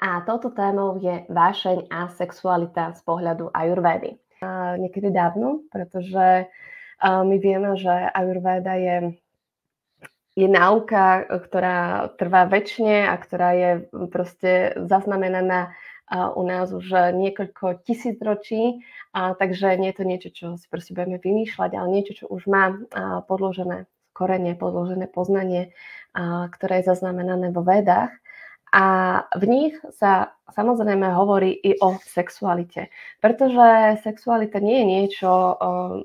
A touto témou je vášeň a sexualita z pohľadu ajurvédy. Niekedy dávno, pretože my vieme, že ajurvéda je náuka, ktorá trvá večne a ktorá je proste zaznamenaná u nás už niekoľko tisícročí, takže nie je to niečo, čo si proste budeme vymýšľať, ale niečo, čo už má podložené korene, podložené poznanie, ktoré je zaznamenané vo Védach. A v nich sa samozrejme hovorí i o sexualite, pretože sexualita nie je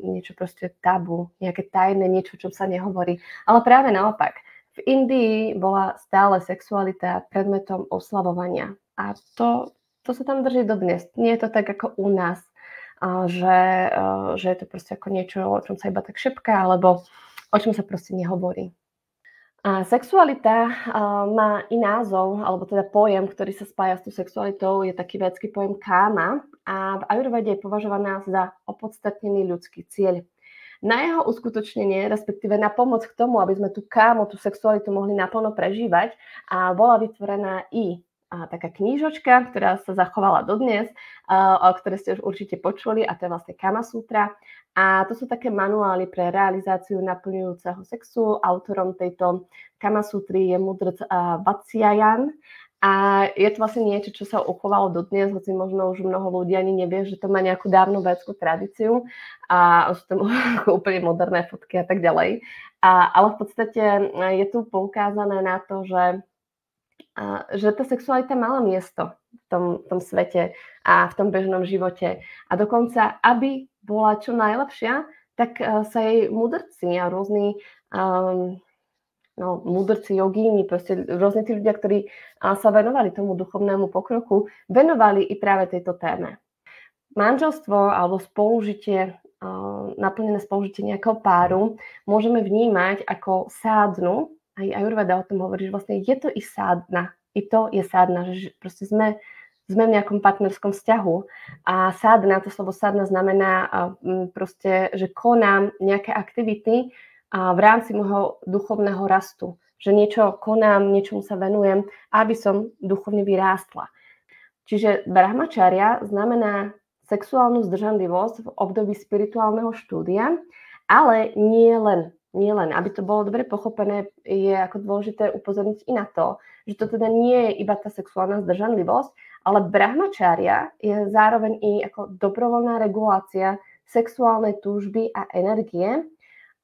niečo proste tabu, nejaké tajné, niečo, čo sa nehovorí, ale práve naopak. V Indii bola stále sexualita predmetom oslavovania a to sa tam drží dodnes. Nie je to tak ako u nás, že je to proste ako niečo, o čom sa iba tak šepká, alebo o čom sa proste nehovorí. A sexualita má i názov, alebo teda pojem, ktorý sa spája s tú sexualitou, je taký védsky pojem káma a v ajurvede je považovaná za opodstatnený ľudský cieľ. Na jeho uskutočnenie, respektíve na pomoc k tomu, aby sme tú kámu, tú sexualitu mohli naplno prežívať, bola vytvorená i taká knížočka, ktorá sa zachovala dodnes, o ktorej ste už určite počuli, a to je vlastne Kama Sutra. A to sú také manuály pre realizáciu naplňujúceho sexu. Autorom tejto Kama Sutry je mudrc Vatsyayan. A je to vlastne niečo, čo sa uchovalo dodnes, hoci možno už mnoho ľudí ani nevie, že to má nejakú dávnu védskú tradíciu a sú tam úplne moderné fotky a tak ďalej. Ale v podstate je tu poukázané na to, že tá sexualita mala miesto v tom svete a v tom bežnom živote. A dokonca, aby bola čo najlepšia, tak sa jej mudrci a rôzni mudrci, jogíni, proste rôzni tí ľudia, ktorí sa venovali tomu duchovnému pokroku, venovali i práve tejto téme. Manželstvo alebo spolužitie, naplnené spolužitie nejakého páru môžeme vnímať ako sádnu. Aj ajurveda o tom hovorí, že vlastne je to i sádna. I to je sádna, že proste sme v nejakom partnerskom vzťahu. A sádna, to slovo sádna znamená proste, že konám nejaké aktivity v rámci môjho duchovného rastu. Že niečo konám, niečomu sa venujem, aby som duchovne vyrástla. Čiže brahmačaria znamená sexuálnu zdržanlivosť v období spirituálneho štúdia, ale nie len. Aby to bolo dobre pochopené, je ako dôležité upozorniť i na to, že to teda nie je iba tá sexuálna zdržanlivosť, ale brahmačaria je zároveň i ako dobrovoľná regulácia sexuálnej túžby a energie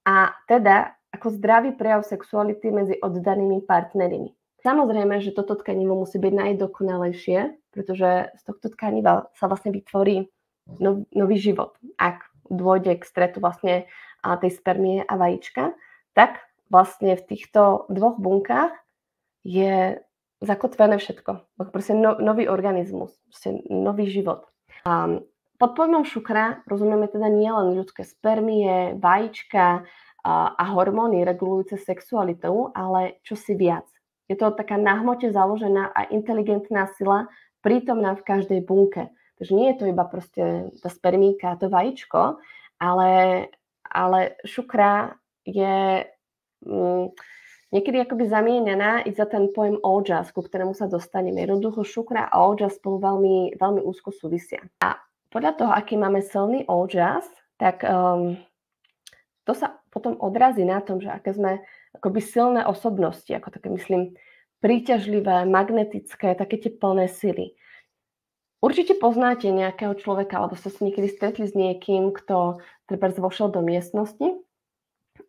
a teda ako zdravý prejav sexuality medzi oddanými partnermi. Samozrejme, že toto tkanivo musí byť najdokonalejšie, pretože z tohto tkaniva sa vlastne vytvorí nový život. Ak dôjde k stretu vlastne tej spermie a vajíčka, tak vlastne v týchto dvoch bunkách je zakotvené všetko. Proste nový organizmus, proste nový život. Pod pojmom šukra rozumieme teda nielen ľudské spermie, vajíčka a hormóny regulujúce sexualitu, ale čosi viac. Je to taká na hmote založená a inteligentná sila prítomná v každej bunke. Takže nie je to iba proste tá spermíka, to vajíčko, ale šukra je niekedy akoby zamienená i za ten pojem ojas, ku ktorému sa dostaneme. Jednoducho šukra a ojas spolu veľmi, veľmi úzko súvisia. A podľa toho, aký máme silný ojas, tak to sa potom odrazí na tom, že aké sme akoby silné osobnosti, ako také myslím príťažlivé, magnetické, také tie plné sily. Určite poznáte nejakého človeka, alebo ste sa niekedy stretli s niekým, kto trebárs vošiel do miestnosti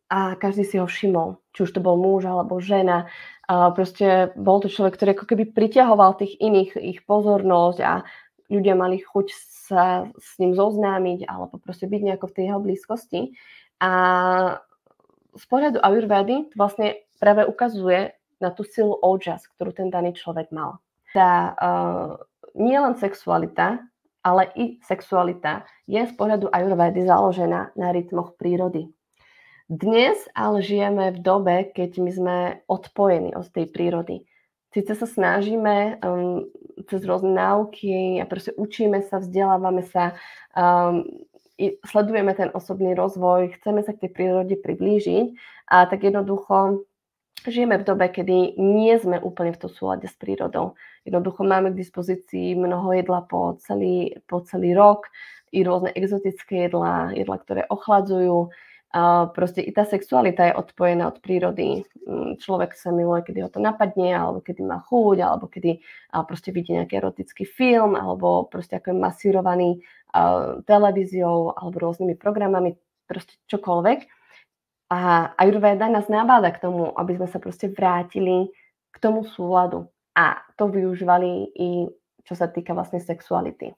a každý si ho všimol. Či už to bol muž alebo žena. Proste bol to človek, ktorý ako keby priťahoval tých iných, ich pozornosť a ľudia mali chuť sa s ním zoznámiť alebo proste byť nejako v tej jeho blízkosti. A z pohľadu ajurvédy to vlastne práve ukazuje na tú silu ojas, ktorú ten daný človek mal. Nie len sexualita, ale i sexualita je z pohľadu ajurvédy založená na rytmoch prírody. Dnes ale žijeme v dobe, keď my sme odpojení od tej prírody. Sice sa snažíme cez rôzne náuky a proste učíme sa, vzdelávame sa, sledujeme ten osobný rozvoj, chceme sa k tej prírode priblížiť, a tak jednoducho žijeme v dobe, kedy nie sme úplne v tom súlade s prírodou. Jednoducho máme k dispozícii mnoho jedla po celý rok, i rôzne exotické jedlá, ktoré ochladzujú. Proste i tá sexualita je odpojená od prírody. Človek sa miluje, kedy ho to napadne, alebo kedy má chuť, alebo kedy proste vidí nejaký erotický film, alebo proste ako je masírovaný televíziou alebo rôznymi programami, proste čokoľvek. A Ayurveda nás nabáda k tomu, aby sme sa proste vrátili k tomu súladu. A to využívali i čo sa týka vlastne sexuality.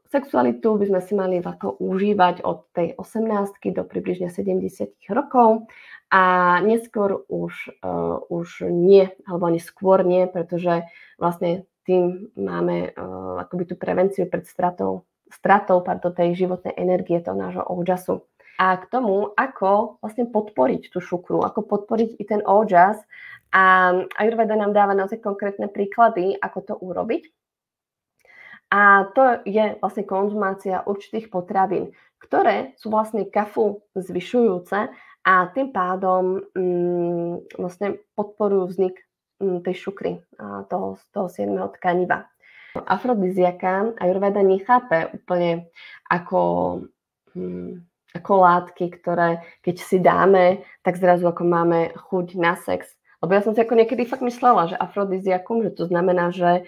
Sexualitu by sme si mali ako užívať od tej 18 do približne 70 rokov a neskôr už nie, alebo ani skôr nie, pretože vlastne tým máme akoby tú prevenciu pred stratou tej životnej energie, toho nášho ojasu. A k tomu, ako vlastne podporiť tú šukru, ako podporiť i ten ojas. A Ayurveda nám dáva naozaj konkrétne príklady, ako to urobiť. A to je vlastne konzumácia určitých potravín, ktoré sú vlastne kafu zvyšujúce a tým pádom vlastne podporujú vznik tej šukry, toho 7. tkaniva. Afrodiziaka Ayurveda nechápe úplne ako látky, ktoré keď si dáme, tak zrazu ako máme chuť na sex. Lebo ja som si ako niekedy fakt myslela, že afrodiziakum, že to znamená, že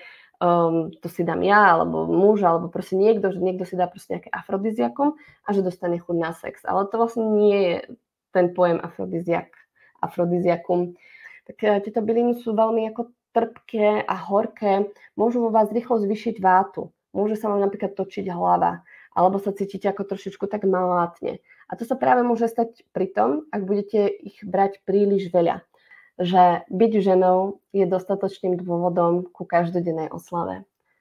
to si dám ja, alebo muž, alebo proste niekto, že niekto si dá proste nejaké afrodiziakum a že dostane chuť na sex. Ale to vlastne nie je ten pojem afrodiziakum. Tak tieto byliny sú veľmi ako trpké a horké, môžu vo vás rýchlo zvýšiť vátu. Môže sa vám napríklad točiť hlava, alebo sa cítite ako trošičku tak malátne. A to sa práve môže stať pri tom, ak budete ich brať príliš veľa. Že byť ženou je dostatočným dôvodom ku každodennej oslave.